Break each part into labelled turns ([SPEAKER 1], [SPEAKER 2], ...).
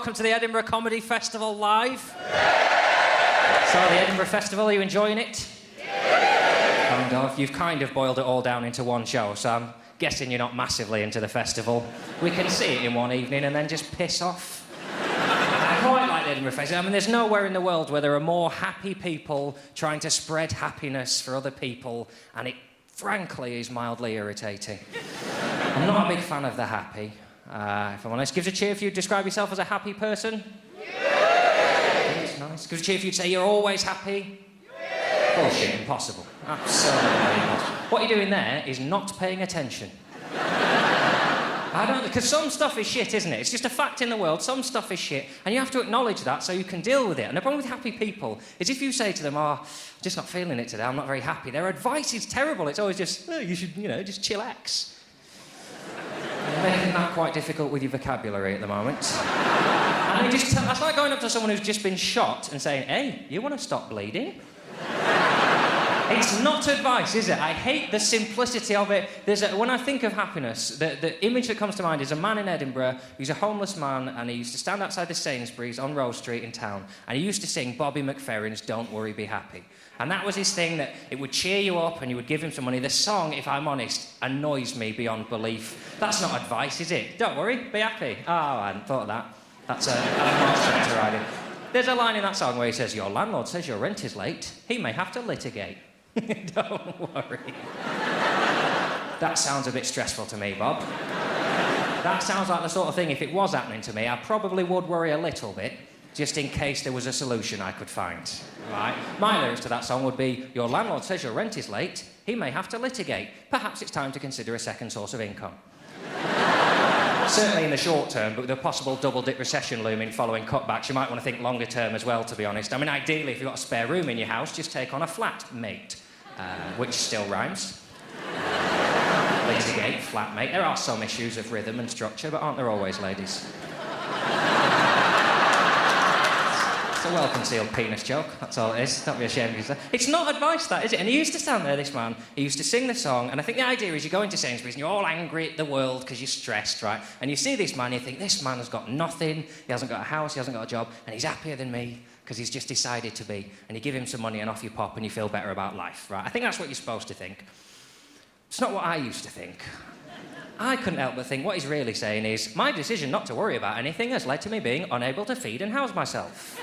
[SPEAKER 1] welcome to the Edinburgh Comedy Festival live. So, the Edinburgh Festival, are you enjoying it? Kind of. You've kind of boiled it all down into one show, so I'm guessing you're not massively into the festival. We can see it in one evening and then just piss off. I quite like the Edinburgh Festival. I mean, there's nowhere in the world where there are more happy people trying to spread happiness for other people, and it, frankly, is mildly irritating. I'm not a big fan of the happy. If I'm honest, gives a cheer if you describe yourself as a happy person. Yeah. It's nice. Gives a cheer if you'd say you're always happy. Yeah. Bullshit, impossible. Absolutely impossible. What you're doing there is not paying attention. Because some stuff is shit, isn't it? It's just a fact in the world. Some stuff is shit, and you have to acknowledge that so you can deal with it. And the problem with happy people is if you say to them, "Oh, I'm just not feeling it today. I'm not very happy," their advice is terrible. It's always just, "Oh, you should, just chillax." You're making that quite difficult with your vocabulary at the moment. And that's like going up to someone who's just been shot and saying, "Hey, you want to stop bleeding?" It's not advice, is it? I hate the simplicity of it. When I think of happiness, the image that comes to mind is a man in Edinburgh who's a homeless man, and he used to stand outside the Sainsbury's on Rose Street in town, and he used to sing Bobby McFerrin's "Don't Worry, Be Happy." And that was his thing, that it would cheer you up and you would give him some money. The song, if I'm honest, annoys me beyond belief. That's not advice, is it? Don't worry, be happy. Oh, I hadn't thought of that. That's a much better idea. There's a line in that song where he says, "Your landlord says your rent is late. He may have to litigate." Don't worry. That sounds a bit stressful to me, Bob. That sounds like the sort of thing, if it was happening to me, I probably would worry a little bit, just in case there was a solution I could find. Right? My lyrics to that song would be, "Your landlord says your rent is late. He may have to litigate. Perhaps it's time to consider a second source of income." Certainly in the short term, but with a possible double-dip recession looming following cutbacks, you might want to think longer term as well, to be honest. I mean, ideally, if you've got a spare room in your house, just take on a flatmate, which still rhymes. Litigate, flatmate. There are some issues of rhythm and structure, but aren't there always, ladies? It's a well-concealed penis joke, that's all it is. Don't be ashamed of yourself. It's not advice, that, is it? And he used to stand there, this man, he used to sing the song, and I think the idea is you go into Sainsbury's and you're all angry at the world because you're stressed, right? And you see this man, you think, this man has got nothing, he hasn't got a house, he hasn't got a job, and he's happier than me because he's just decided to be. And you give him some money and off you pop and you feel better about life, right? I think that's what you're supposed to think. It's not what I used to think. I couldn't help but think what he's really saying is, my decision not to worry about anything has led to me being unable to feed and house myself.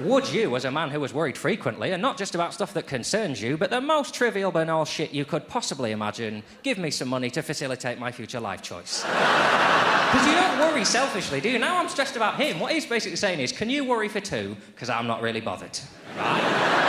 [SPEAKER 1] Would you, as a man who was worried frequently, and not just about stuff that concerns you, but the most trivial, banal shit you could possibly imagine, give me some money to facilitate my future life choice? Because you don't worry selfishly, do you? Now I'm stressed about him. What he's basically saying is, can you worry for two? Because I'm not really bothered. Right?